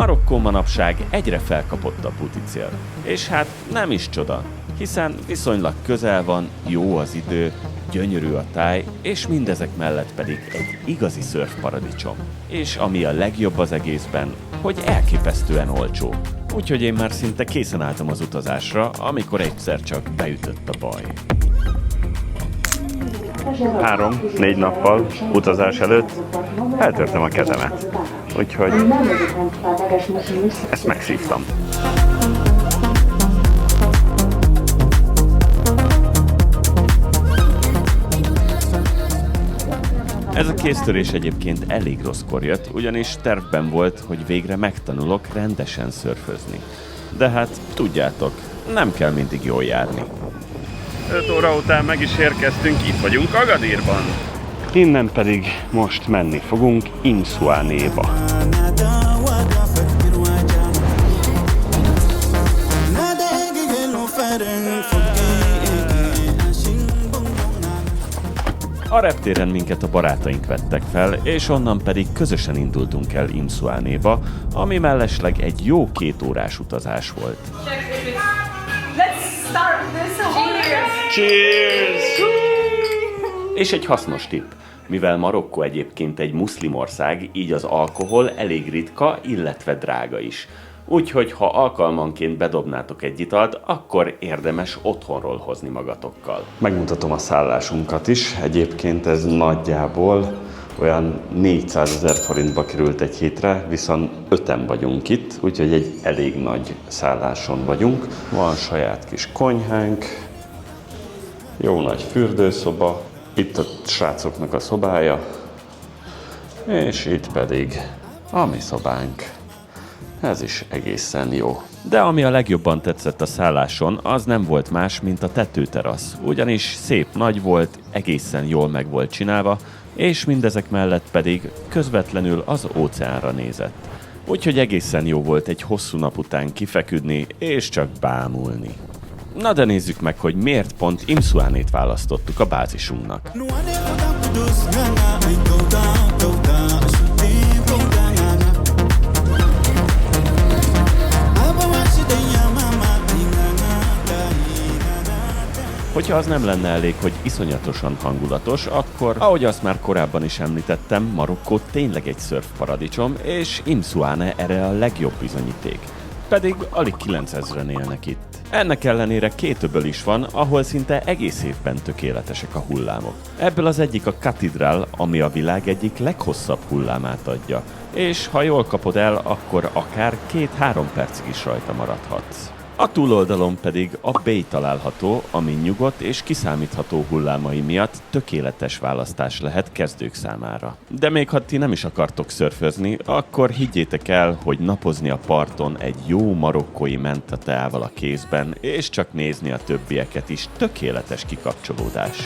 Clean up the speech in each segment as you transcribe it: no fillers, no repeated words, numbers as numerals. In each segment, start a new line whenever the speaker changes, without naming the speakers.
Marokkó manapság egyre felkapottabb úti cél. És hát nem is csoda, hiszen viszonylag közel van, jó az idő, gyönyörű a táj, és mindezek mellett pedig egy igazi szörfparadicsom. És ami a legjobb az egészben, hogy elképesztően olcsó. Úgyhogy én már szinte készen álltam az utazásra, amikor egyszer csak beütött a baj. 3-4 nappal utazás előtt eltörtem a kezemet. Úgyhogy ezt megszívtam. Ez a kéztörés egyébként elég rosszkor jött, ugyanis tervben volt, hogy végre megtanulok rendesen szörfözni. De hát tudjátok, nem kell mindig jól járni. 5 óra után meg is érkeztünk, itt vagyunk Agadirban. Innen pedig most menni fogunk Imszuánéba. A reptéren minket a barátaink vettek fel, és onnan pedig közösen indultunk el Imszuánéba, ami mellesleg egy jó 2 órás utazás volt. Cheers! És egy hasznos tipp. Mivel Marokkó egyébként egy muszlim ország, így az alkohol elég ritka, illetve drága is. Úgyhogy ha alkalmanként bedobnátok egy italt, akkor érdemes otthonról hozni magatokkal. Megmutatom a szállásunkat is. Egyébként ez nagyjából olyan 400 000 forintba került egy hétre, viszont 5-en vagyunk itt, úgyhogy egy elég nagy szálláson vagyunk. Van saját kis konyhánk, jó nagy fürdőszoba, itt a srácoknak a szobája, és itt pedig a mi szobánk. Ez is egészen jó. De ami a legjobban tetszett a szálláson, az nem volt más, mint a tetőterasz. Ugyanis szép nagy volt, egészen jól meg volt csinálva, és mindezek mellett pedig közvetlenül az óceánra nézett. Úgyhogy egészen jó volt egy hosszú nap után kifeküdni, és csak bámulni. Na de nézzük meg, hogy miért pont Imszuánét választottuk a bázisunknak. Hogyha az nem lenne elég, hogy iszonyatosan hangulatos, akkor, ahogy azt már korábban is említettem, Marokkó tényleg egy szörfparadicsom, és Imszuáne erre a legjobb bizonyíték. Pedig alig 9000-en élnek itt. Ennek ellenére 2 öböl is van, ahol szinte egész évben tökéletesek a hullámok. Ebből az egyik a katedrál, ami a világ egyik leghosszabb hullámát adja. És ha jól kapod el, akkor akár 2-3 percig is rajta maradhatsz. A túloldalon pedig a Bay található, ami nyugodt és kiszámítható hullámai miatt tökéletes választás lehet kezdők számára. De még ha ti nem is akartok szörfözni, akkor higgyétek el, hogy napozni a parton egy jó marokkói menta teával a kézben, és csak nézni a többieket is tökéletes kikapcsolódás.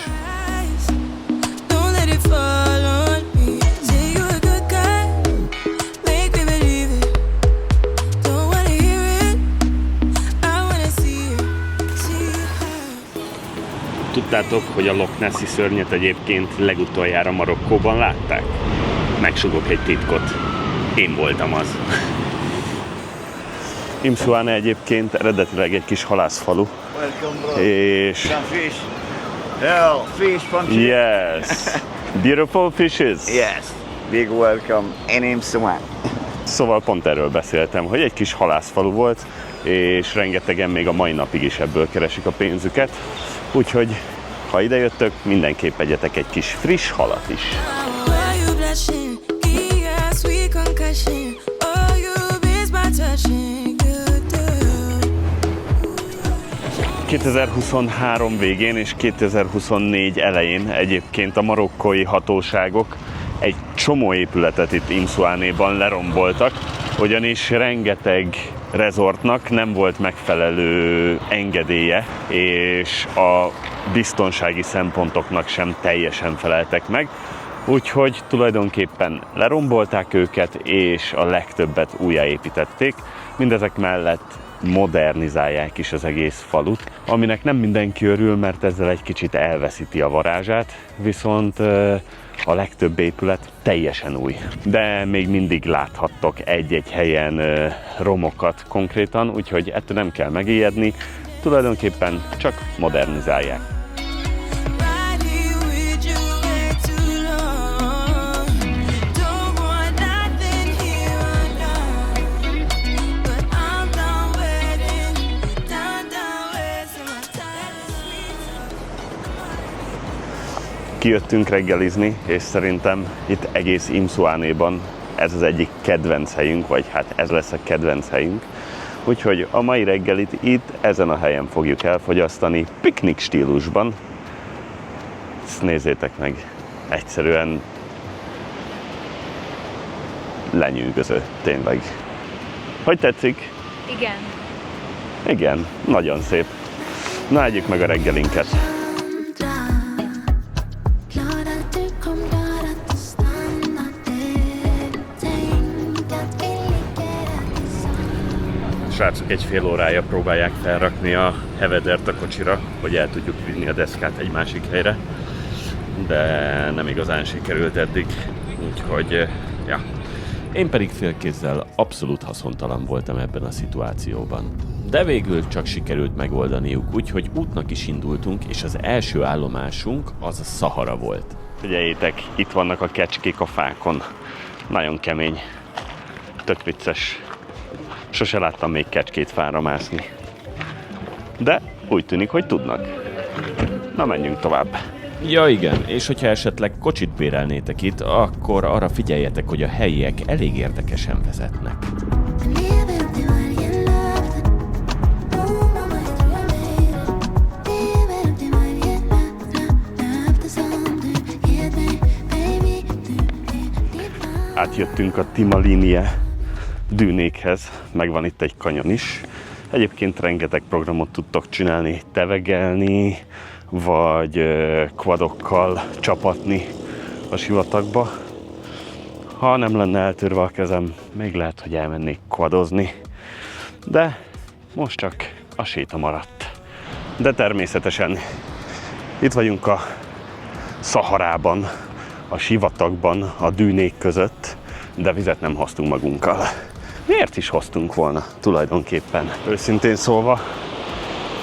Tudtátok, hogy a Loch Nessi szörnyet egyébként legutoljára Marokkóban látták? Megsugok egy titkot. Én voltam az. Imszuáne egyébként eredetileg egy kis halászfalu. És...
fish. Yeah, fish from
Yes. Beautiful fishes.
Yes. Big welcome in Imszuáne.
Szóval pont erről beszéltem, hogy egy kis halászfalu volt, és rengetegen még a mai napig is ebből keresik a pénzüket. Úgyhogy, ha idejöttök, mindenképp egyetek egy kis friss halat is. 2023 végén és 2024 elején egyébként a marokkói hatóságok egy csomó épületet itt Imszuánéban leromboltak, ugyanis rengeteg rezortnak nem volt megfelelő engedélye, és a biztonsági szempontoknak sem teljesen feleltek meg. Úgyhogy tulajdonképpen lerombolták őket, és a legtöbbet újjáépítették. Mindezek mellett modernizálják is az egész falut, aminek nem mindenki örül, mert ezzel egy kicsit elveszíti a varázsát, viszont a legtöbb épület teljesen új. De még mindig láthattok egy-egy helyen romokat konkrétan, úgyhogy ettől nem kell megijedni, tulajdonképpen csak modernizálják. Kijöttünk reggelizni, és szerintem itt egész Imszuánéban ez az egyik kedvenc helyünk, vagy hát ez lesz a kedvenc helyünk. Úgyhogy a mai reggelit itt, ezen a helyen fogjuk elfogyasztani, piknik stílusban. Ezt nézzétek meg, egyszerűen lenyűgöző, tényleg. Hogy tetszik?
Igen.
Igen, nagyon szép. Na, együk meg a reggelinket. Srácok egy fél órája próbálják felrakni a hevedert a kocsira, hogy el tudjuk vinni a deszkát egy másik helyre, de nem igazán sikerült eddig, úgyhogy ja. Én pedig félkézzel abszolút haszontalan voltam ebben a szituációban. De végül csak sikerült megoldaniuk, úgyhogy útnak is indultunk, és az első állomásunk az a Szahara volt. Figyeljétek, itt vannak a kecskék a fákon. Nagyon kemény. Tök vicces. Sose láttam még kecskét fára mászni. De úgy tűnik, hogy tudnak. Na, menjünk tovább. Ja igen, és hogyha esetleg kocsit bérelnétek itt, akkor arra figyeljetek, hogy a helyiek elég érdekesen vezetnek. Átjöttünk a Timalinie dűnékhez, megvan itt egy kanyon is. Egyébként rengeteg programot tudtok csinálni, tevegelni, vagy quadokkal csapatni a sivatagba. Ha nem lenne eltörve a kezem, még lehet, hogy elmennék quadozni. De most csak a séta maradt. De természetesen itt vagyunk a Szaharában, a sivatagban, a dűnék között, de vizet nem hoztunk magunkkal. Miért is hoztunk volna tulajdonképpen? Őszintén szólva,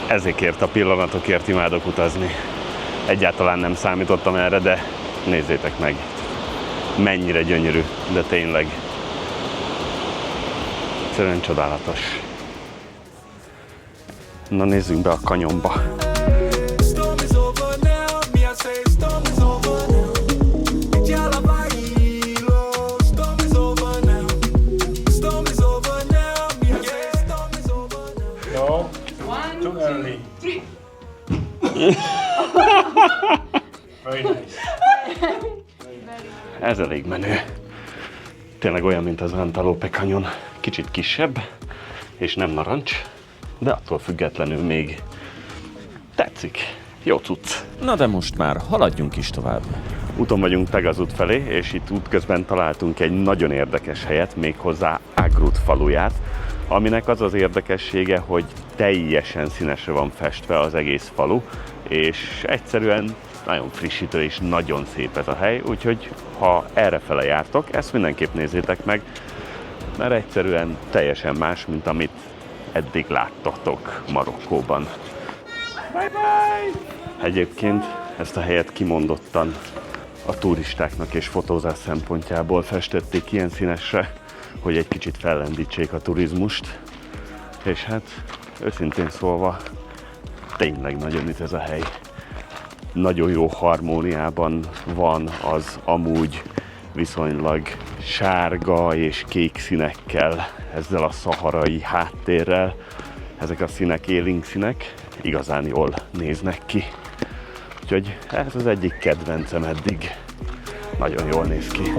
ezekért a pillanatokért imádok utazni. Egyáltalán nem számítottam erre, de nézzétek meg, mennyire gyönyörű, de tényleg. Egyszerűen csodálatos. Na, nézzünk be a kanyonba.
Very nice.
Ez elég menő. Tényleg olyan, mint az Antelope Canyon. Kicsit kisebb, és nem narancs, de attól függetlenül még tetszik. Jó cucc. Na de most már haladjunk is tovább. Úton vagyunk Pegazut felé, és itt útközben találtunk egy nagyon érdekes helyet, méghozzá Agrut faluját, aminek az az érdekessége, hogy teljesen színesre van festve az egész falu, és egyszerűen nagyon frissítő és nagyon szép ez a hely, úgyhogy ha errefele jártok, ezt mindenképp nézzétek meg, mert egyszerűen teljesen más, mint amit eddig láttatok Marokkóban. Bye bye! Egyébként ezt a helyet kimondottan a turistáknak és fotózás szempontjából festették ilyen színesre, hogy egy kicsit fellendítsék a turizmust, és hát őszintén szólva tényleg nagyon üt ez a hely. Nagyon jó harmóniában van az amúgy viszonylag sárga és kék színekkel, ezzel a szaharai háttérrel. Ezek a színek élénk színek, igazán jól néznek ki. Úgyhogy ez az egyik kedvencem eddig. Nagyon jól néz ki.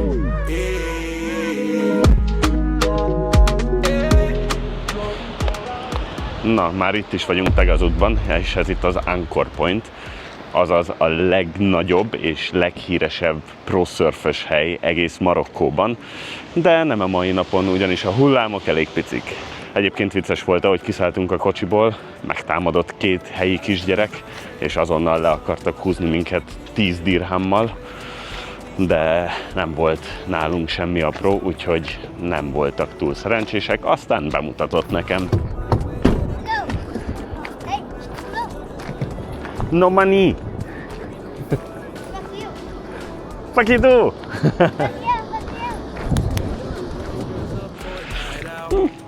Na, már itt is vagyunk Pegazutban, és ez itt az Angkor Point, azaz a legnagyobb és leghíresebb pro-szörfös hely egész Marokkóban, de nem a mai napon, ugyanis a hullámok elég picik. Egyébként vicces volt, ahogy kiszálltunk a kocsiból, megtámadott 2 helyi kisgyerek, és azonnal le akartak húzni minket 10 dirhammal, de nem volt nálunk semmi apró, úgyhogy nem voltak túl szerencsések, aztán bemutatott nekem. No money! Fuck you do!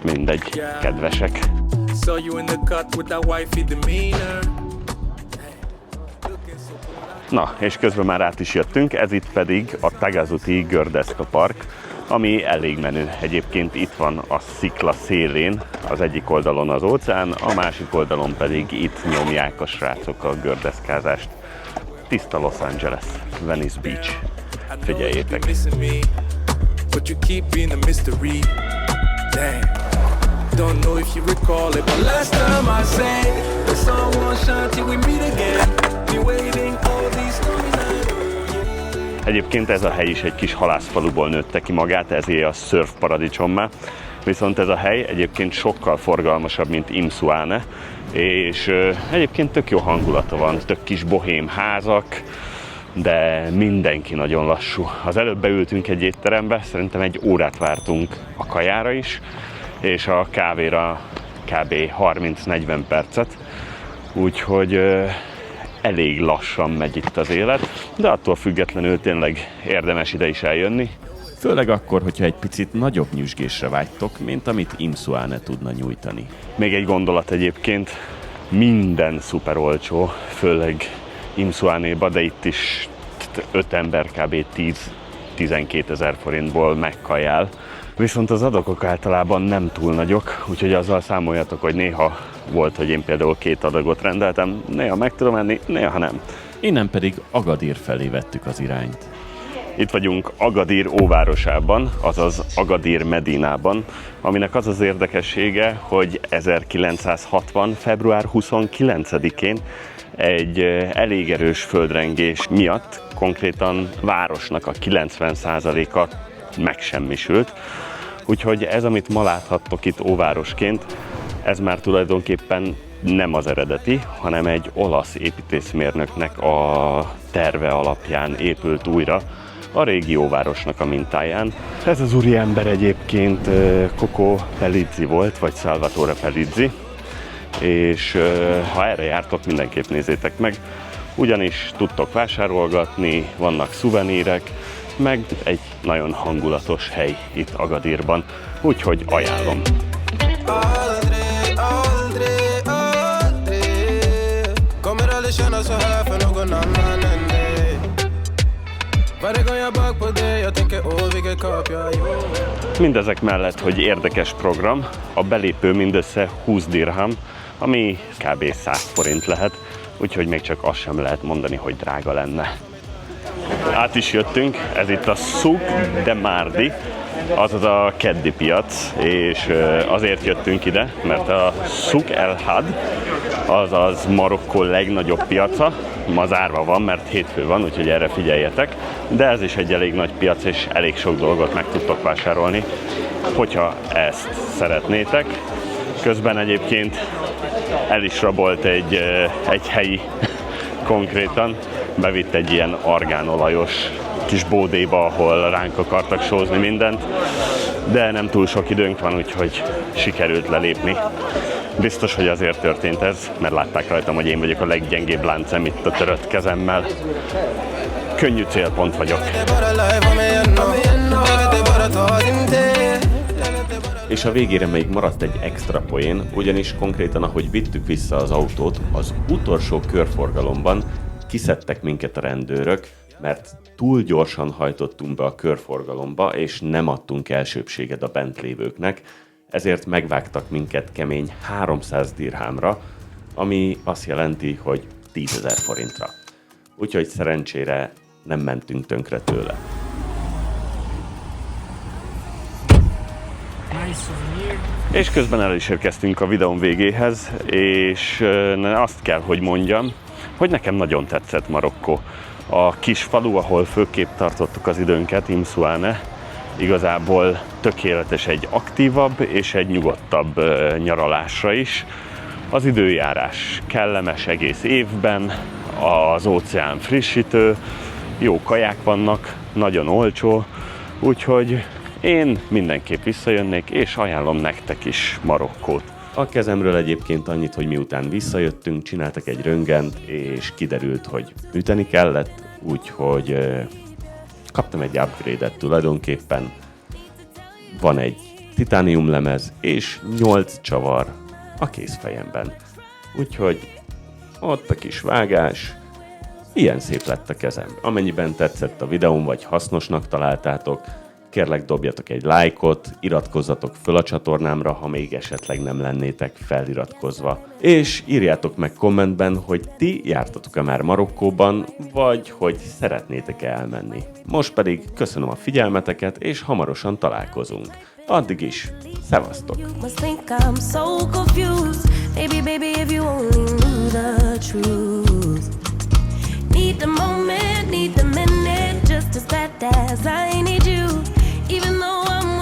Mindegy, kedvesek. Na, és közben már át is jöttünk, ez itt pedig a Tagazuti Gördeszka Park, ami elég menő. Egyébként itt van a szikla szélén, az egyik oldalon az óceán, a másik oldalon pedig itt nyomják a srácok a gördeszkázást. Tiszta Los Angeles, Venice Beach. Figyeljétek! Don't know if you recall it, but last time I sang, the sun won't shine till we meet again. Be waiting all these stories. Egyébként ez a hely is egy kis halászfaluból nőtte ki magát, ezért a surf paradicsommá. Viszont ez a hely egyébként sokkal forgalmasabb, mint Imsuane, és egyébként tök jó hangulata van, tök kis bohém házak, de mindenki nagyon lassú. Az előbb beültünk egy étterembe, szerintem 1 órát vártunk a kajára is, és a kávéra kb. 30-40 percet, úgyhogy elég lassan megy itt az élet, de attól függetlenül tényleg érdemes ide is eljönni. Főleg akkor, hogyha egy picit nagyobb nyüzsgésre vágytok, mint amit Imsuane tudna nyújtani. Még egy gondolat egyébként, minden szuper olcsó, főleg Imsuanéba, de itt is 5 ember kb. 10-12 ezer forintból megkajál. Viszont az adagok általában nem túl nagyok, úgyhogy azzal számoljatok, hogy néha volt, hogy én például 2 adagot rendeltem, néha meg tudom enni, néha nem. Innen pedig Agadir felé vettük az irányt. Itt vagyunk Agadir óvárosában, azaz Agadir Medinában, aminek az az érdekessége, hogy 1960. február 29-én egy elég erős földrengés miatt konkrétan városnak a 90%-a megsemmisült. Úgyhogy ez, amit ma láthattok itt óvárosként, ez már tulajdonképpen nem az eredeti, hanem egy olasz építészmérnöknek a terve alapján épült újra a régi óvárosnak a mintáján. Ez az úriember egyébként Coco Pelizzi volt, vagy Salvatore Pelizzi, és ha erre jártok, mindenképp nézzétek meg, ugyanis tudtok vásárolgatni, vannak szuvenírek, meg egy nagyon hangulatos hely itt Agadirban, úgyhogy ajánlom. Mindezek mellett, hogy érdekes program, a belépő mindössze 20 dirham, ami kb. 100 forint lehet, úgyhogy még csak azt sem lehet mondani, hogy drága lenne. Át is jöttünk, ez itt a Souk de Mardi, azaz a keddi piac, és azért jöttünk ide, mert a Souk El Had, azaz Marokkó legnagyobb piaca, ma zárva van, mert hétfő van, úgyhogy erre figyeljetek, de ez is egy elég nagy piac, és elég sok dolgot meg tudtok vásárolni, hogyha ezt szeretnétek. Közben egyébként el is rabolt egy helyi konkrétan, bevitt egy ilyen argánolajos kis bódéba, ahol ránk akartak sózni mindent, de nem túl sok időnk van, úgyhogy sikerült lelépni. Biztos, hogy azért történt ez, mert látták rajtam, hogy én vagyok a leggyengébb láncem itt a törött kezemmel. Könnyű célpont vagyok. És a végére még maradt egy extra poén, ugyanis konkrétan ahogy vittük vissza az autót, az utolsó körforgalomban kiszedtek minket a rendőrök, mert túl gyorsan hajtottunk be a körforgalomba, és nem adtunk elsőbséget a bent lévőknek, ezért megvágtak minket kemény 300 dirhámra, ami azt jelenti, hogy 10 000 forintra. Úgyhogy szerencsére nem mentünk tönkre tőle. És közben el is érkeztünk a videón végéhez, és azt kell, hogy mondjam, hogy nekem nagyon tetszett Marokkó. A kis falu, ahol főképp tartottuk az időnket, Imsuane, igazából tökéletes egy aktívabb és egy nyugodtabb nyaralásra is. Az időjárás kellemes egész évben, az óceán frissítő, jó kaják vannak, nagyon olcsó, úgyhogy én mindenképp visszajönnék, és ajánlom nektek is Marokkót. A kezemről egyébként annyit, hogy miután visszajöttünk, csináltak egy röntgent, és kiderült, hogy műteni kellett, úgyhogy kaptam egy upgrade-et tulajdonképpen. Van egy titánium lemez, és 8 csavar a kézfejemben. Úgyhogy ott a kis vágás, ilyen szép lett a kezem. Amennyiben tetszett a videóm, vagy hasznosnak találtátok, kérlek dobjatok egy lájkot, iratkozzatok föl a csatornámra, ha még esetleg nem lennétek feliratkozva. És írjátok meg kommentben, hogy ti jártatok-e már Marokkóban, vagy hogy szeretnétek elmenni. Most pedig köszönöm a figyelmeteket, és hamarosan találkozunk. Addig is, szevasztok!
You must think I'm so confused. Baby, if you only knew the truth. Need the moment, need the minute, just as bad as I need you. Even though I'm